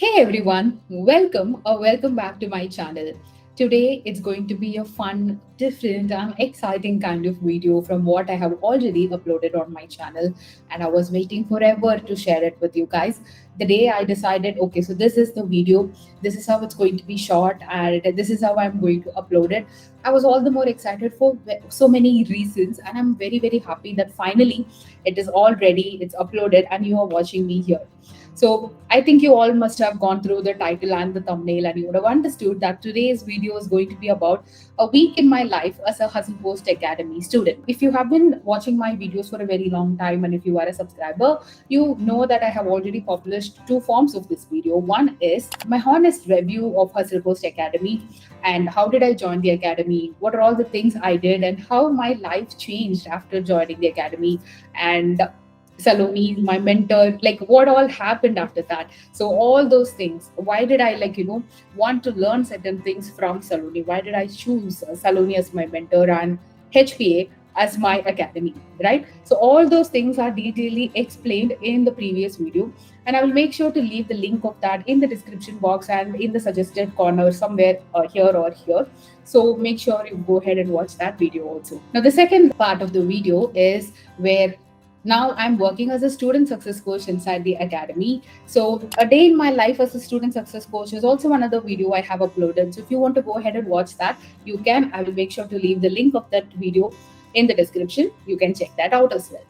Hey everyone, welcome or welcome back to my channel. Today it's going to be a fun, different, and exciting kind of video from what I have already uploaded on my channel, and I was waiting forever to share it with you guys. The day I decided, okay, so this is the video, this is how it's going to be shot, and this is how I'm going to upload it. I was all the more excited for so many reasons, and I'm very, very happy that finally it is all ready, it's uploaded, and you are watching me here. So I think you all must have gone through the title and the thumbnail, and you would have understood that today's video is going to be about a week in my life as a HustlePost Academy student. If you have been watching my videos for a very long time, and if you are a subscriber, you know that I have already published two forms of this video. One is my honest review of HustlePost Academy and how did I join the academy, what are all the things I did, and how my life changed after joining the academy. And Saloni, my mentor, like what all happened after that. So all those things. Why did I want to learn certain things from Saloni? Why did I choose Saloni as my mentor and HPA as my academy? Right. So all those things are detailedly explained in the previous video, and I will make sure to leave the link of that in the description box and in the suggested corner somewhere here or here. So make sure you go ahead and watch that video also. Now the second part of the video is where now I'm working as a student success coach inside the academy. So a day in my life as a student success coach is also another video I have uploaded. So if you want to go ahead and watch that, you can. I will make sure to leave the link of that video in the description. You can check that out as well.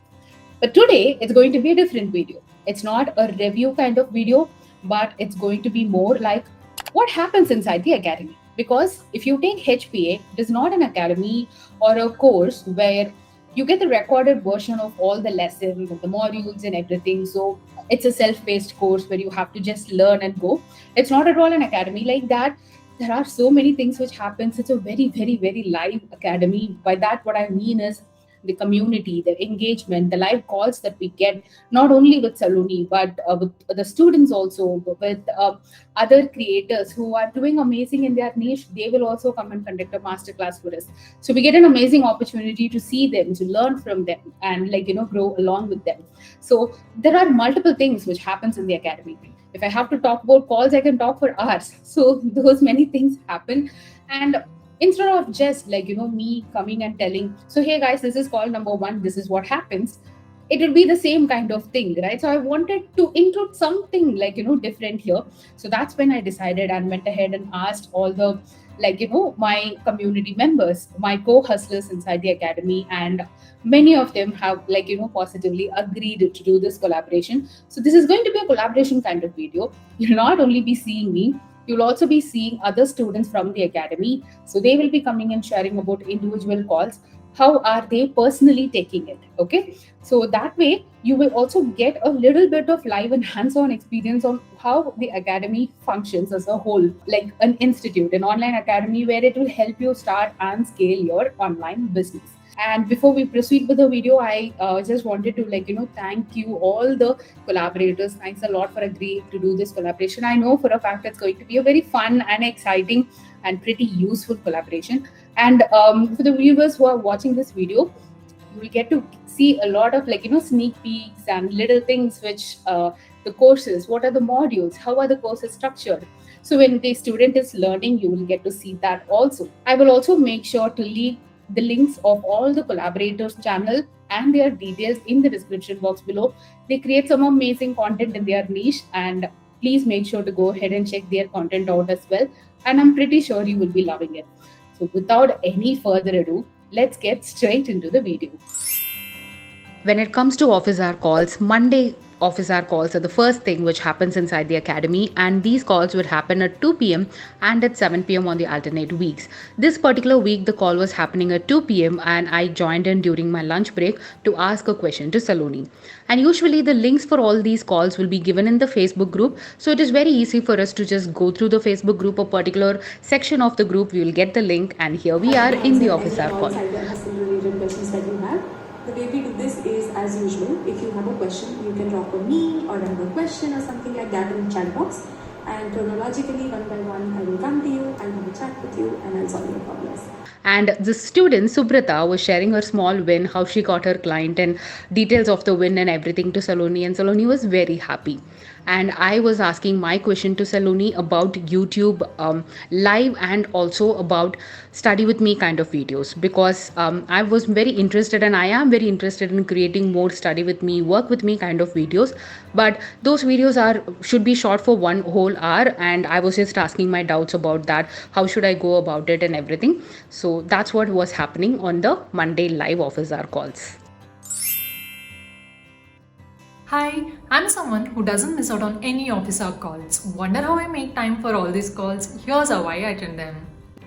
But today it's going to be a different video. It's not a review kind of video, but it's going to be more like what happens inside the academy. Because if you take HPA, it is not an academy or a course where you get the recorded version of all the lessons and the modules and everything. So it's a self-paced course where you have to just learn and go. It's not at all an academy like that. There are so many things which happens. It's a very, very, very live academy. By that, what I mean is the community, the engagement, the live calls that we get, not only with Saloni, but with the students also, with other creators who are doing amazing in their niche. They will also come and conduct a masterclass for us. So we get an amazing opportunity to see them, to learn from them, and grow along with them. So there are multiple things which happens in the academy. If I have to talk about calls, I can talk for hours. So those many things happen, and instead of just me coming and telling, so hey guys, this is call number one, this is what happens, it would be the same kind of thing, right? So I wanted to include something different here. So that's when I decided and went ahead and asked all the my community members, my co-hustlers inside the academy, and many of them have positively agreed to do this collaboration. So this is going to be a collaboration kind of video. You'll not only be seeing me, you'll also be seeing other students from the academy. So they will be coming and sharing about individual calls. How are they personally taking it? Okay. So that way, you will also get a little bit of live and hands on experience on how the academy functions as a whole, like an institute, an online academy where it will help you start and scale your online business. And before we proceed with the video, I just wanted to thank you all the collaborators. Thanks a lot for agreeing to do this collaboration. I know for a fact it's going to be a very fun and exciting and pretty useful collaboration. And for the viewers who are watching this video, you will get to see a lot of sneak peeks and little things which the courses, what are the modules, how are the courses structured. So when the student is learning, you will get to see that also. I will also make sure to leave the links of all the collaborators channel and their details in the description box below. They create some amazing content in their niche, and please make sure to go ahead and check their content out as well. And I'm pretty sure you will be loving it. So without any further ado, let's get straight into the video. When it comes to office hour calls, Monday office hour calls are the first thing which happens inside the academy, and these calls would happen at 2 p.m. and at 7 p.m. on the alternate weeks. This particular week, the call was happening at 2 p.m. and I joined in during my lunch break to ask a question to Saloni. And usually the links for all these calls will be given in the Facebook group, so it is very easy for us to just go through the Facebook group, a particular section of the group, we will get the link, and here we are in the office hour call. The way we do this is as usual. If you have a question, you can drop a me or another question or something like that in the chat box. and chronologically, one by one, I will come to you, I'll have a chat with you, and I'll solve your problems. And the student Subrata was sharing her small win, how she got her client, and details of the win and everything to Saloni. And Saloni was very happy. And I was asking my question to Saloni about YouTube live and also about study with me kind of videos, because I was very interested and I am very interested in creating more study with me, work with me kind of videos. But those videos are should be short for 1 whole hour, and I was just asking my doubts about that, how should I go about it and everything. So that's what was happening on the Monday live office hour calls. Hi, I'm someone who doesn't miss out on any office hour calls. Wonder how I make time for all these calls? Here's how I attend them.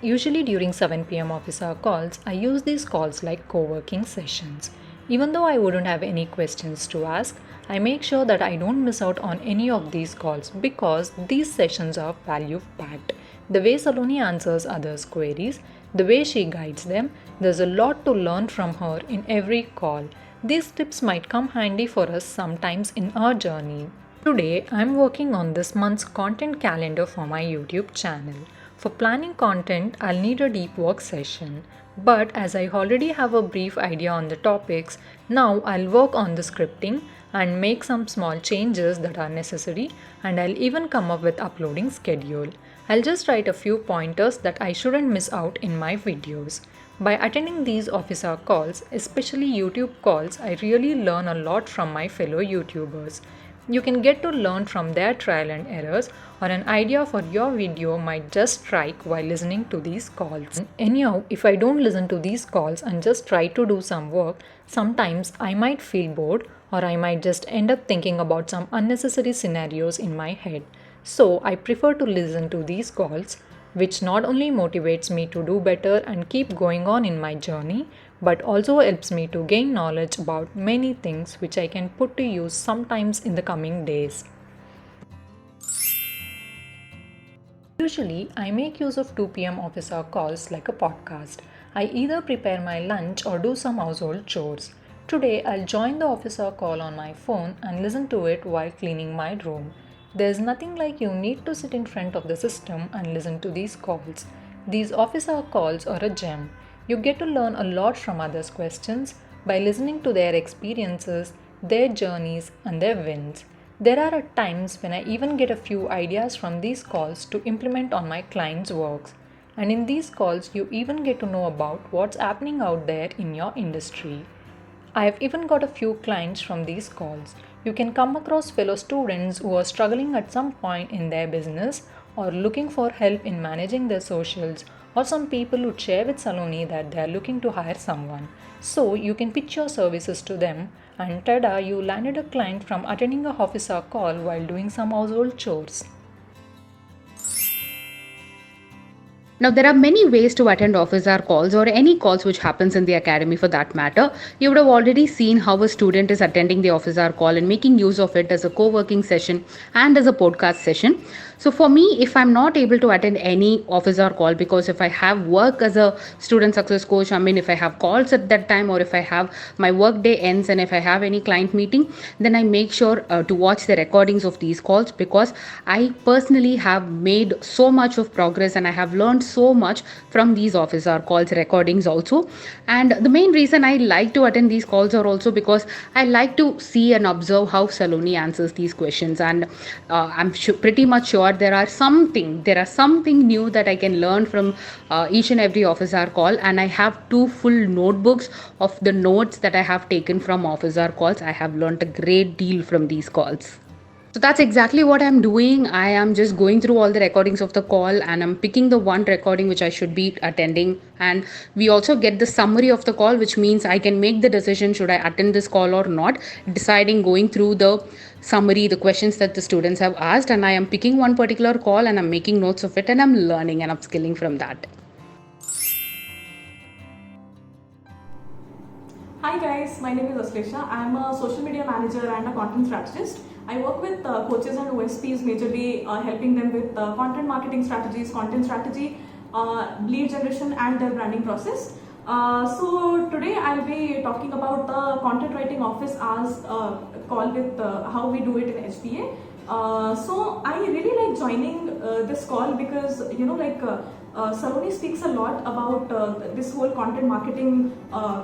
Usually during 7 p.m. office hour calls, I use these calls like co-working sessions. Even though I wouldn't have any questions to ask, I make sure that I don't miss out on any of these calls because these sessions are value packed. The way Saloni answers others' queries, the way she guides them, there's a lot to learn from her in every call. These tips might come handy for us sometimes in our journey. Today, I'm working on this month's content calendar for my YouTube channel. For planning content, I'll need a deep work session. But as I already have a brief idea on the topics, now I'll work on the scripting and make some small changes that are necessary, and I'll even come up with uploading schedule. I'll just write a few pointers that I shouldn't miss out in my videos. By attending these office hour calls, especially YouTube calls, I really learn a lot from my fellow YouTubers. You can get to learn from their trial and errors, or an idea for your video might just strike while listening to these calls. Anyhow, if I don't listen to these calls and just try to do some work, sometimes I might feel bored or I might just end up thinking about some unnecessary scenarios in my head. So I prefer to listen to these calls, which not only motivates me to do better and keep going on in my journey, but also helps me to gain knowledge about many things which I can put to use sometimes in the coming days. Usually, I make use of 2 p.m. office hour calls like a podcast. I either prepare my lunch or do some household chores. Today, I'll join the office hour call on my phone and listen to it while cleaning my room. There's nothing like you need to sit in front of the system and listen to these calls. These office hour calls are a gem. You get to learn a lot from others' questions by listening to their experiences, their journeys, and their wins. There are times when I even get a few ideas from these calls to implement on my clients' works. And in these calls, you even get to know about what's happening out there in your industry. I have even got a few clients from these calls. You can come across fellow students who are struggling at some point in their business or looking for help in managing their socials, or some people who share with Saloni that they are looking to hire someone. So you can pitch your services to them, and tada, you landed a client from attending a office hour call while doing some household chores. Now, there are many ways to attend office hour calls or any calls which happens in the academy for that matter. You would have already seen how a student is attending the office hour call and making use of it as a co-working session and as a podcast session. So for me, if I'm not able to attend any office hour call, because if I have work as a student success coach, I mean, if I have calls at that time, or if I have my work day ends and if I have any client meeting, then I make sure to watch the recordings of these calls, because I personally have made so much of progress and I have learned so much from these office hour calls recordings also. And the main reason I like to attend these calls are also because I like to see and observe how Saloni answers these questions, and I'm pretty much sure there are something new that I can learn from each and every office hour call. And I have 2 full notebooks of the notes that I have taken from office hour calls. I have learned a great deal from these calls. So that's exactly what I'm doing. I am just going through all the recordings of the call and I'm picking the one recording which I should be attending. And we also get the summary of the call, which means I can make the decision should I attend this call or not, deciding going through the summary, the questions that the students have asked. And I am picking one particular call and I'm making notes of it and I'm learning and upskilling from that. Hi guys, my name is Aslesha. I am a social media manager and a content strategist. I work with coaches and OSPs, majorly helping them with content marketing strategies, content strategy, lead generation, and their branding process. So today I'll be talking about the content writing office hours call with how we do it in HPA. So I really like joining this call because Saloni speaks a lot about this whole content marketing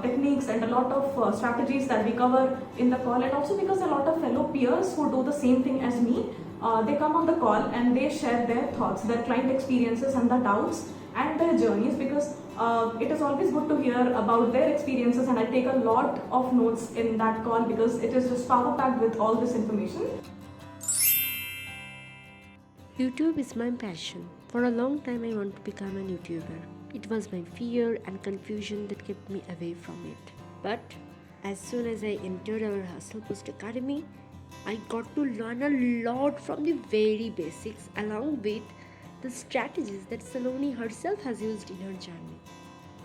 techniques and a lot of strategies that we cover in the call, and also because a lot of fellow peers who do the same thing as me, they come on the call and they share their thoughts, their client experiences and the doubts and their journeys, because it is always good to hear about their experiences, and I take a lot of notes in that call because it is just power packed with all this information. YouTube is my passion. For a long time I wanted to become a YouTuber. It was my fear and confusion that kept me away from it. But as soon as I entered our HustlePost Academy, I got to learn a lot from the very basics along with the strategies that Saloni herself has used in her journey.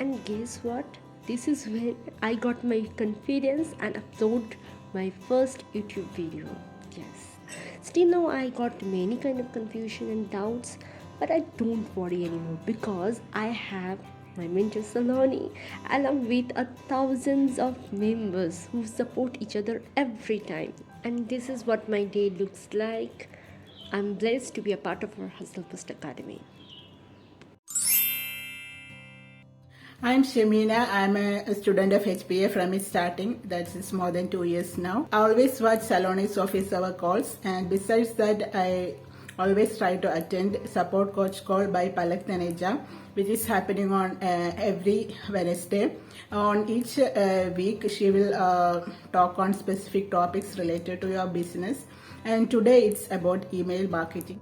And guess what? This is when I got my confidence and uploaded my first YouTube video. Yes. Still now I got many kind of confusion and doubts, but I don't worry anymore because I have my mentor Saloni along with thousands of members who support each other every time. And this is what my day looks like. I'm blessed to be a part of our HustlePost Academy. I'm Shameena. I'm a student of HPA from its starting. That's more than 2 years now. I always watch Saloni's office hour calls, and besides that, I always try to attend support coach call by Palak Taneja, which is happening on every Wednesday. On each week, she will talk on specific topics related to your business. And today it's about email marketing.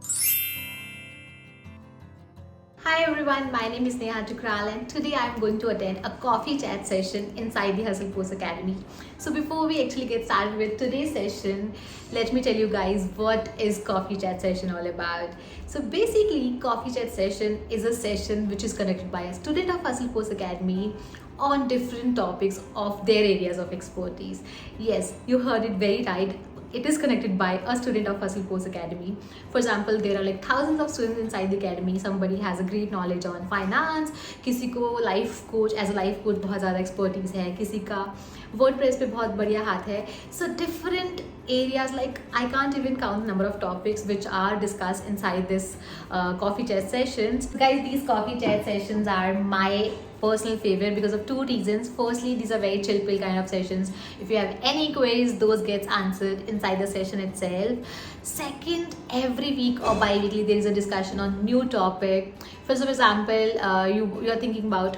Hi everyone, my name is Neha and today I am going to attend a coffee chat session inside the HustlePost Academy. So before we actually get started with today's session, let me tell you guys what is coffee chat session all about. So basically, coffee chat session is a session which is conducted by a student of HustlePost Academy on different topics of their areas of expertise. Yes, you heard it very right. It is connected by a student of HustlePost Academy. For example, there are like thousands of students inside the academy. Somebody has a great knowledge on finance, किसी को life coach, as a life coach बहुत ज़्यादा expertise है, किसी का WordPress पे बहुत बढ़िया हाथ है. So different areas, like I can't even count the number of topics which are discussed inside this coffee chat sessions. Guys, these coffee chat sessions are my personal favorite because of two reasons. Firstly, these are very chill pill kind of sessions. If you have any queries, those gets answered inside the session itself. Second, every week or bi-weekly there is a discussion on new topic. For example, you are thinking about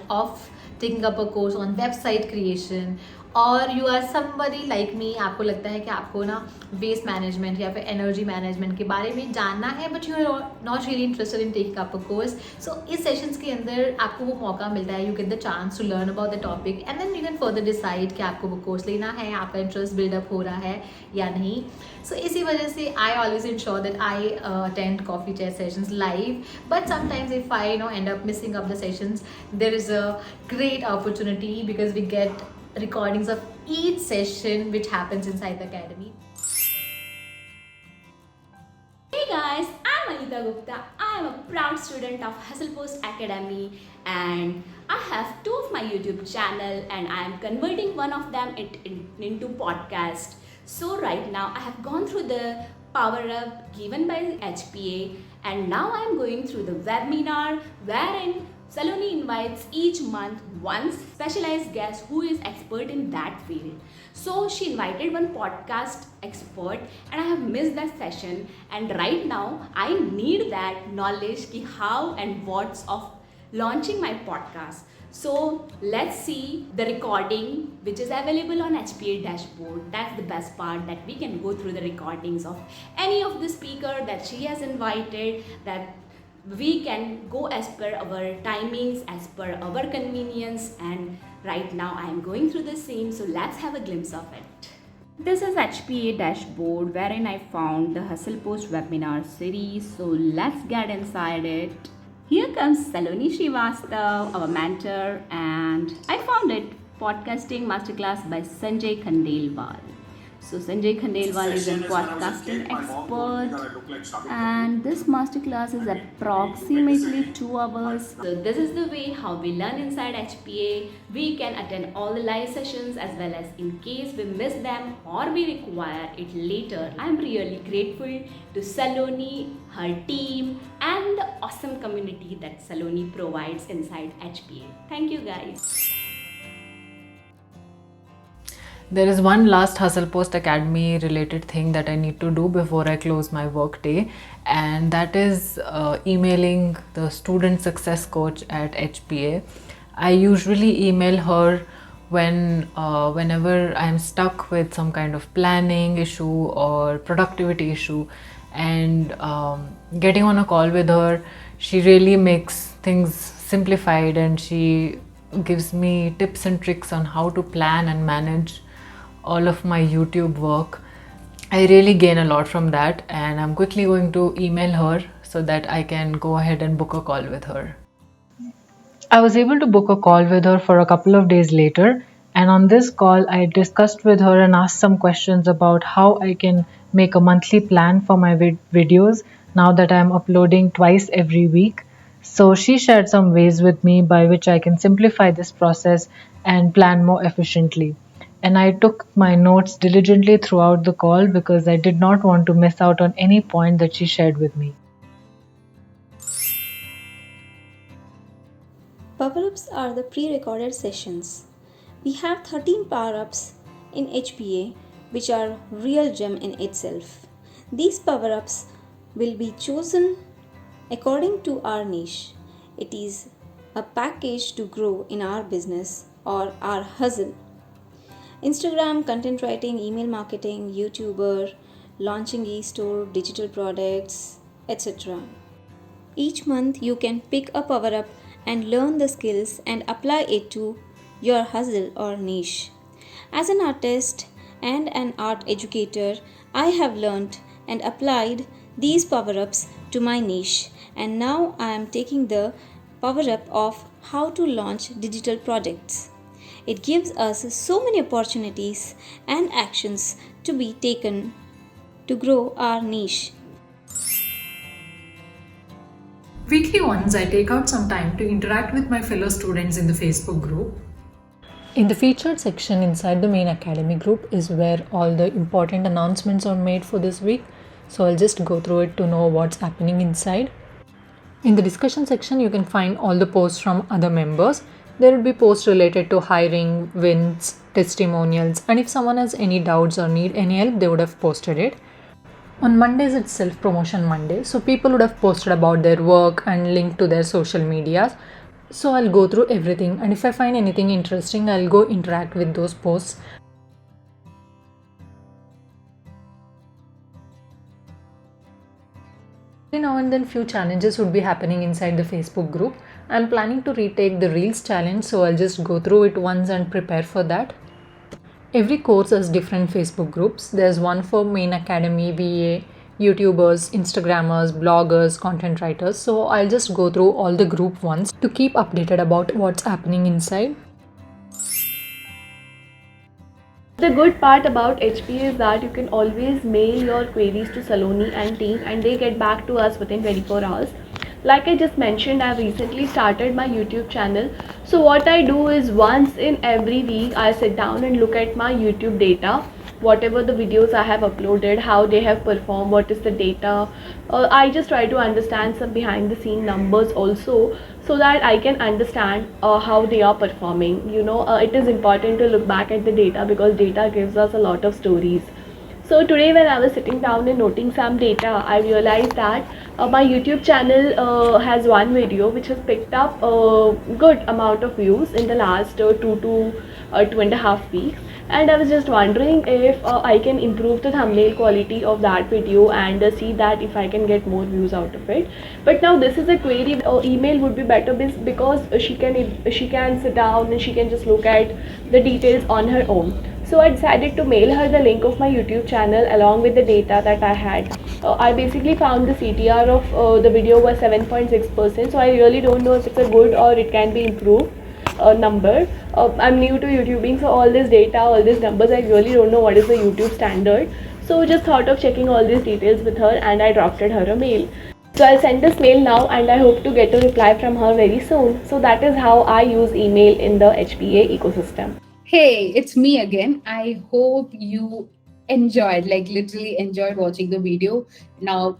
taking up a course on website creation, और you are somebody like me, आपको लगता है कि आपको ना waste management या फिर energy management के बारे में जानना है, but you are not really interested in taking up a course. So इस सेशंस के अंदर आपको वो मौका मिलता है, you get the chance to learn about the topic and then you can further decide कि आपको वो कोर्स लेना है, आपका इंटरेस्ट बिल्डअप हो रहा है या नहीं. सो इसी वजह से I always ensure that I attend coffee chat sessions live, but sometimes if I end up missing up the sessions, there is a great opportunity because we get recordings of each session which happens inside the academy. Hey guys, I'm Anita Gupta. I am a proud student of HustlePost Academy and I have two of my YouTube channel and I am converting one of them into podcast. So right now I have gone through the power up given by HPA and now I am going through the webinar wherein Saloni invites each month one specialized guest who is expert in that field. So she invited one podcast expert and I have missed that session, and right now I need that knowledge ki how and what's of launching my podcast. So let's see the recording which is available on HPA dashboard. That's the best part, that we can go through the recordings of any of the speaker that she has invited, that we can go as per our timings, as per our convenience, and right now I am going through the same, so let's have a glimpse of it. This is HPA dashboard wherein I found the HustlePost webinar series, so let's get inside it. Here comes Saloni Srivastava, our mentor, and I found it podcasting masterclass by Sanjay Khandelwal. So Sanjay Khandelwal is a podcasting expert, and this masterclass is approximately 2 hours. So this is the way how we learn inside HPA. We can attend all the live sessions as well as in case we miss them or we require it later. I am really grateful to Saloni, her team, and the awesome community that Saloni provides inside HPA. Thank you guys. There is one last HustlePost Academy related thing that I need to do before I close my work day, and that is emailing the student success coach at HPA. I usually email her whenever I'm stuck with some kind of planning issue or productivity issue, and getting on a call with her, she really makes things simplified and she gives me tips and tricks on how to plan and manage all of my YouTube work. I really gain a lot from that, and I'm quickly going to email her so that I can go ahead and book a call with her. I was able to book a call with her for a couple of days later, and on this call I discussed with her and asked some questions about how I can make a monthly plan for my videos now that I'm uploading twice every week. So she shared some ways with me by which I can simplify this process and plan more efficiently. And I took my notes diligently throughout the call because I did not want to miss out on any point that she shared with me. Power-ups are the pre-recorded sessions. We have 13 power-ups in HPA which are real gem in itself. These power-ups will be chosen according to our niche. It is a package to grow in our business or our hustle. Instagram, content writing, email marketing, YouTuber, launching e-store, digital products, etc. Each month you can pick a power up and learn the skills and apply it to your hustle or niche. As an artist and an art educator, I have learned and applied these power ups to my niche, and now I am taking the power up of how to launch digital products. It gives us so many opportunities and actions to be taken to grow our niche. Weekly once, I take out some time to interact with my fellow students in the Facebook group. In the featured section inside the main academy group is where all the important announcements are made for this week. So I'll just go through it to know what's happening inside. In the discussion section, you can find all the posts from other members. There will be posts related to hiring, wins, testimonials, and if someone has any doubts or need any help, they would have posted it. On Mondays, it's self-promotion Monday, so people would have posted about their work and linked to their social medias. So I'll go through everything, and if I find anything interesting, I'll go interact with those posts. Every now and then few challenges would be happening inside the Facebook group. I'm planning to retake the Reels challenge, so I'll just go through it once and prepare for that. Every course has different Facebook groups. There's one for main academy, VA, YouTubers, Instagrammers, bloggers, content writers. So I'll just go through all the group once to keep updated about what's happening inside. The good part about HP is that you can always mail your queries to Saloni and team and they get back to us within 24 hours. Like I just mentioned, I recently started my YouTube channel. So what I do is once in every week, I sit down and look at my YouTube data. Whatever the videos I have uploaded, how they have performed, what is the data. I just try to understand some behind the scene numbers also, so that I can understand how they are performing. It is important to look back at the data because data gives us a lot of stories. So today when I was sitting down and noting some data, I realized that my YouTube channel has one video which has picked up a good amount of views in the last 2 to 2.5 weeks. And I was just wondering if I can improve the thumbnail quality of that video and see that if I can get more views out of it. But now this is a query. Email would be better because she can sit down and she can just look at the details on her own. So I decided to mail her the link of my YouTube channel along with the data that I had. I basically found the CTR of the video was 7.6%. So I really don't know if it's a good or it can be improved. number. I'm new to YouTubing, so all this data, all these numbers, I really don't know what is the YouTube standard. So just thought of checking all these details with her, and I drafted her a mail. So I'll send this mail now, and I hope to get a reply from her very soon. So that is how I use email in the HPA ecosystem. Hey, it's me again. I hope you enjoyed, like literally enjoyed watching the video. Now,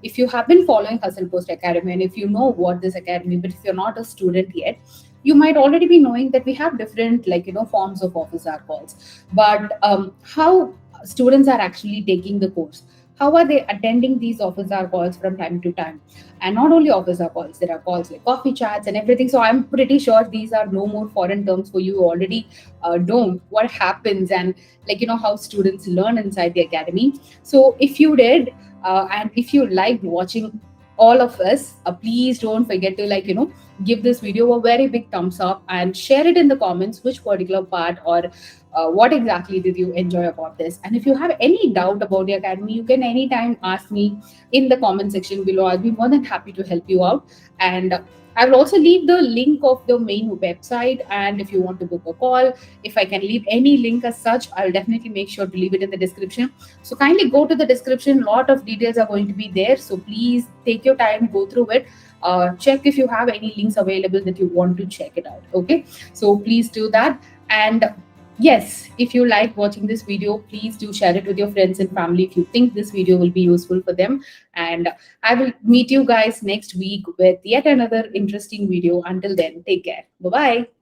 if you have been following Hustle Post Academy and if you know what this academy, but if you're not a student yet, you might already be knowing that we have different, like, forms of office hour calls. But how students are actually taking the course? How are they attending these office hour calls from time to time? And not only office hour calls, there are calls like coffee chats and everything. So I'm pretty sure these are no more foreign terms for you already know what happens and like how students learn inside the academy. So if you did and if you liked watching all of us, please don't forget to give this video a very big thumbs up and share it in the comments which particular part or what exactly did you enjoy about this. And if you have any doubt about the academy, you can anytime ask me in the comment section below. I'll be more than happy to help you out. And I will also leave the link of the main website. And if you want to book a call, if I can leave any link as such, I'll definitely make sure to leave it in the description. So kindly go to the description. A lot of details are going to be there. So please take your time, go through it. Check if you have any links available that you want to check it out. Okay. So please do that. And yes, if you like watching this video, please do share it with your friends and family if you think this video will be useful for them. And I will meet you guys next week with yet another interesting video. Until then, take care. Bye bye.